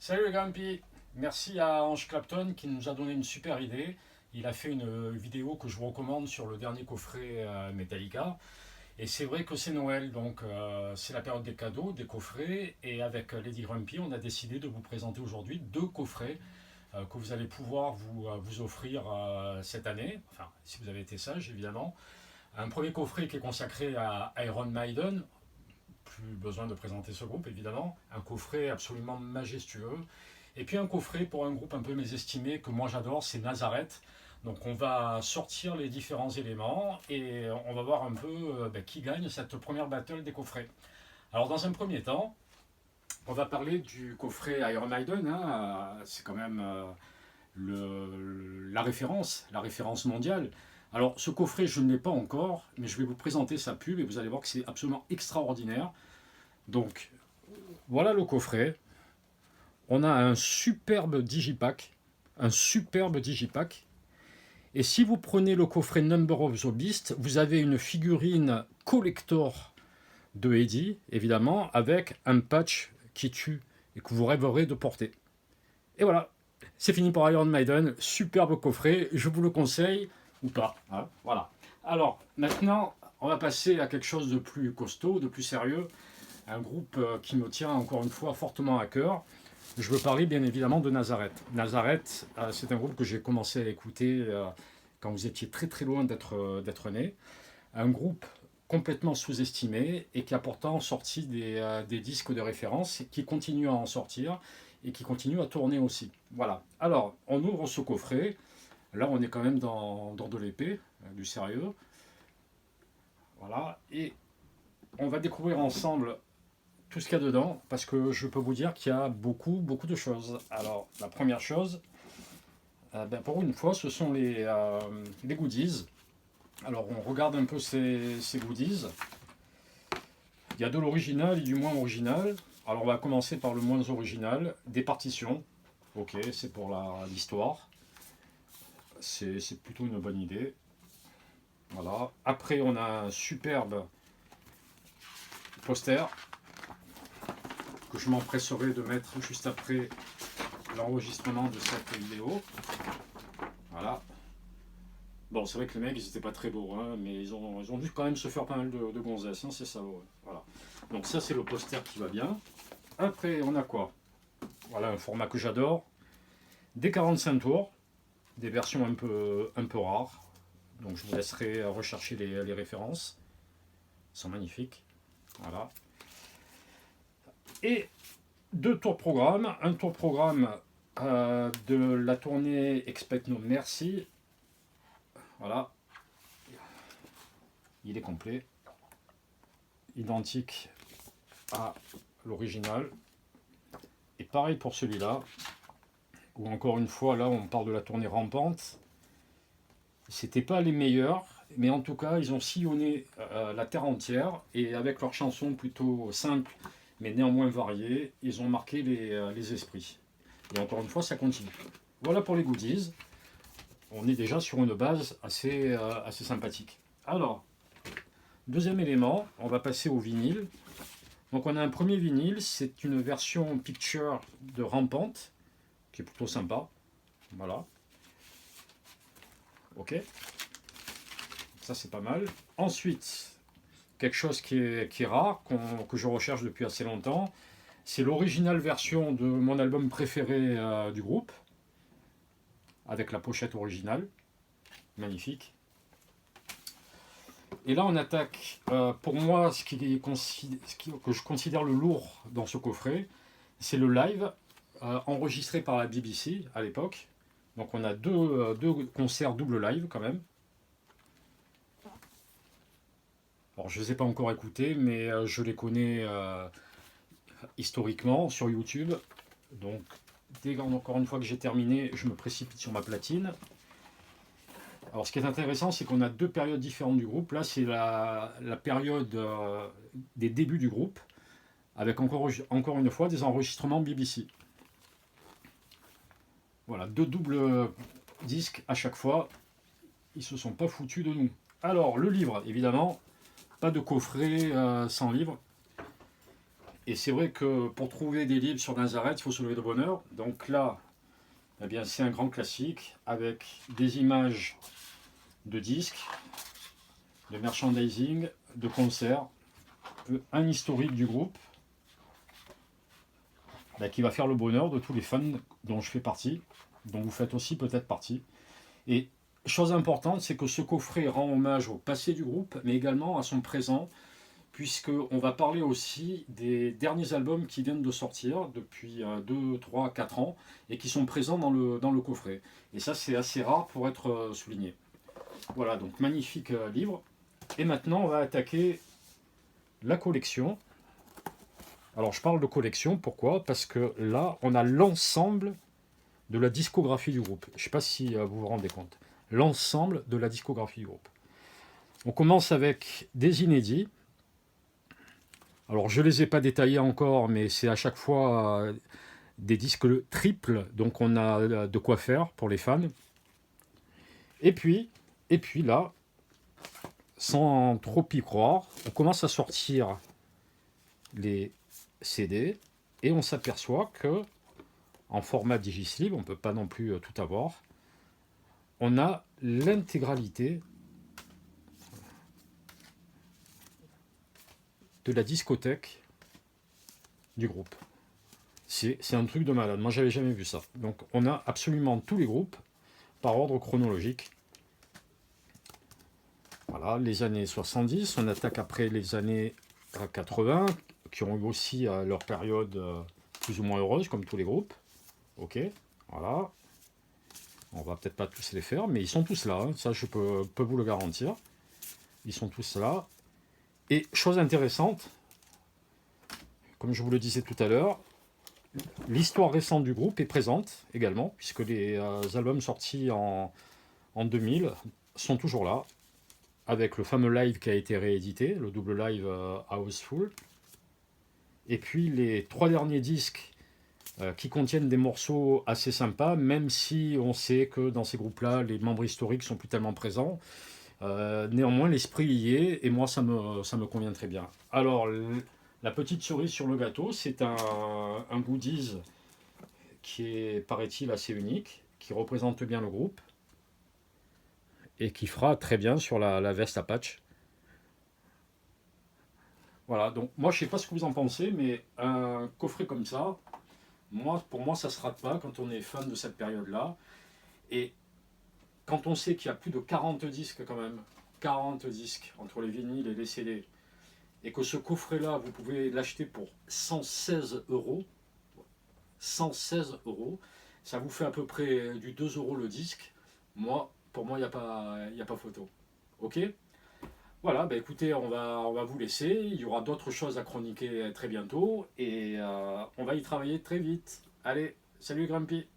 Salut Grumpy, merci à Ange Clapton qui nous a donné une super idée. Il a fait une vidéo que je vous recommande sur le dernier coffret Metallica. Et c'est vrai que c'est Noël, donc c'est la période des cadeaux, des coffrets. Et avec Lady Grumpy, on a décidé de vous présenter aujourd'hui deux coffrets que vous allez pouvoir vous offrir cette année. Enfin, si vous avez été sage, évidemment. Un premier coffret qui est consacré à Iron Maiden. Plus besoin de présenter ce groupe, évidemment. Un coffret absolument majestueux. Et puis un coffret pour un groupe un peu mésestimé que moi j'adore, c'est Nazareth. Donc on va sortir les différents éléments et on va voir un peu qui gagne cette première battle des coffrets. Alors dans un premier temps, on va parler du coffret Iron Maiden, hein. C'est quand même la référence mondiale. Alors ce coffret je ne l'ai pas encore, mais je vais vous présenter sa pub et vous allez voir que c'est absolument extraordinaire. Donc voilà le coffret. On a un superbe digipack. Un superbe digipack. Et si vous prenez le coffret Number of the Beast, vous avez une figurine collector de Eddie, évidemment, avec un patch qui tue et que vous rêverez de porter. Et voilà, c'est fini pour Iron Maiden. Superbe coffret, je vous le conseille ou pas. Hein, voilà. Alors, maintenant, on va passer à quelque chose de plus costaud, de plus sérieux. Un groupe qui me tient encore une fois fortement à cœur. Je veux parler bien évidemment de Nazareth. Nazareth, c'est un groupe que j'ai commencé à écouter quand vous étiez très très loin d'être né. Un groupe complètement sous-estimé et qui a pourtant sorti des disques de référence, qui continue à en sortir et qui continue à tourner aussi. Voilà. Alors, on ouvre ce coffret. Là, on est quand même dans de l'épée, du sérieux. Voilà. Et on va découvrir ensemble tout ce qu'il y a dedans, parce que je peux vous dire qu'il y a beaucoup de choses. Alors, la première chose, pour une fois, ce sont les goodies. Alors, on regarde un peu ces goodies. Il y a de l'original et du moins original. Alors, on va commencer par le moins original. Des partitions. Ok, c'est pour l'histoire. C'est plutôt une bonne idée. Voilà. Après, on a un superbe poster que je m'empresserai de mettre juste après l'enregistrement de cette vidéo. Voilà. Bon, c'est vrai que les mecs, ils n'étaient pas très beaux, hein, mais ils ont dû quand même se faire pas mal de gonzesses, hein, c'est ça. Ouais. Voilà. Donc ça, c'est le poster qui va bien. Après, on a quoi? Voilà, un format que j'adore. Des 45 tours, des versions un peu rares. Donc je vous laisserai rechercher les références. Ils sont magnifiques. Voilà. Et deux tours programme. Un tour programme de la tournée Expect No Mercy. Voilà. Il est complet. Identique à l'original. Et pareil pour celui-là. Où encore une fois, là, on parle de la tournée rampante. C'était pas les meilleurs, mais en tout cas, ils ont sillonné la terre entière. Et avec leurs chansons plutôt simples, mais néanmoins variées, ils ont marqué les esprits. Et encore une fois, ça continue. Voilà pour les goodies. On est déjà sur une base assez sympathique. Alors, deuxième élément, on va passer au vinyle. Donc on a un premier vinyle, c'est une version picture de Rampante, qui est plutôt sympa. Voilà. Ok. Ça c'est pas mal. Ensuite, quelque chose qui est rare, que je recherche depuis assez longtemps, c'est l'original version de mon album préféré du groupe, avec la pochette originale. Magnifique. Et là, on attaque, pour moi, que je considère le lourd dans ce coffret, c'est le live, enregistré par la BBC à l'époque. Donc on a deux concerts double live quand même. Alors je ne les ai pas encore écoutés, mais je les connais historiquement sur YouTube. Donc encore une fois que j'ai terminé, je me précipite sur ma platine. Alors ce qui est intéressant, c'est qu'on a deux périodes différentes du groupe. Là, c'est la période des débuts du groupe, avec encore une fois des enregistrements BBC. Voilà, deux doubles disques à chaque fois. Ils se sont pas foutus de nous. Alors, le livre, évidemment, pas de coffret sans livre. Et c'est vrai que pour trouver des livres sur Nazareth, il faut se lever de bonne heure. Donc là, eh bien, c'est un grand classique avec des images de disques, de merchandising, de concerts, un historique du groupe qui va faire le bonheur de tous les fans dont je fais partie, dont vous faites aussi peut-être partie. Et chose importante, c'est que ce coffret rend hommage au passé du groupe, mais également à son présent, puisqu'on va parler aussi des derniers albums qui viennent de sortir depuis 2, 3, 4 ans, et qui sont présents dans le coffret. Et ça, c'est assez rare pour être souligné. Voilà, donc magnifique livre. Et maintenant, on va attaquer la collection. Alors, je parle de collection, pourquoi? Parce que là, on a l'ensemble de la discographie du groupe. Je ne sais pas si vous vous rendez compte. L'ensemble de la discographie du groupe. On commence avec des inédits. Alors, je ne les ai pas détaillés encore, mais c'est à chaque fois des disques triples, donc on a de quoi faire pour les fans. Et puis là, sans trop y croire, on commence à sortir les CD et on s'aperçoit que en format Digislib, on ne peut pas non plus tout avoir, on a l'intégralité de la discothèque du groupe. C'est un truc de malade, moi j'avais jamais vu ça. Donc on a absolument tous les groupes par ordre chronologique. Voilà, les années 70, on attaque après les années 80, qui ont eu aussi leur période plus ou moins heureuse, comme tous les groupes. Ok, voilà. On va peut-être pas tous les faire, mais ils sont tous là, hein. Ça je peux vous le garantir. Ils sont tous là. Et chose intéressante, comme je vous le disais tout à l'heure, l'histoire récente du groupe est présente également, puisque les albums sortis en 2000 sont toujours là, avec le fameux live qui a été réédité, le double live Houseful. Et puis les 3 derniers disques qui contiennent des morceaux assez sympas, même si on sait que dans ces groupes-là, les membres historiques sont plus tellement présents. Néanmoins, l'esprit y est, et moi, ça me convient très bien. Alors, la petite cerise sur le gâteau, c'est un goodies qui est, paraît-il, assez unique, qui représente bien le groupe, et qui fera très bien sur la veste à patch. Voilà, donc moi, je ne sais pas ce que vous en pensez, mais un coffret comme ça, pour moi, ça ne se rate pas quand on est fan de cette période-là. Et quand on sait qu'il y a plus de 40 disques quand même, 40 disques entre les vinyles et les CD, et que ce coffret-là, vous pouvez l'acheter pour 116 euros, 116 euros, ça vous fait à peu près du 2 euros le disque. Pour moi, il n'y a pas photo. Ok? Voilà, bah écoutez, on va vous laisser. Il y aura d'autres choses à chroniquer très bientôt, et on va y travailler très vite. Allez, salut Grumpy!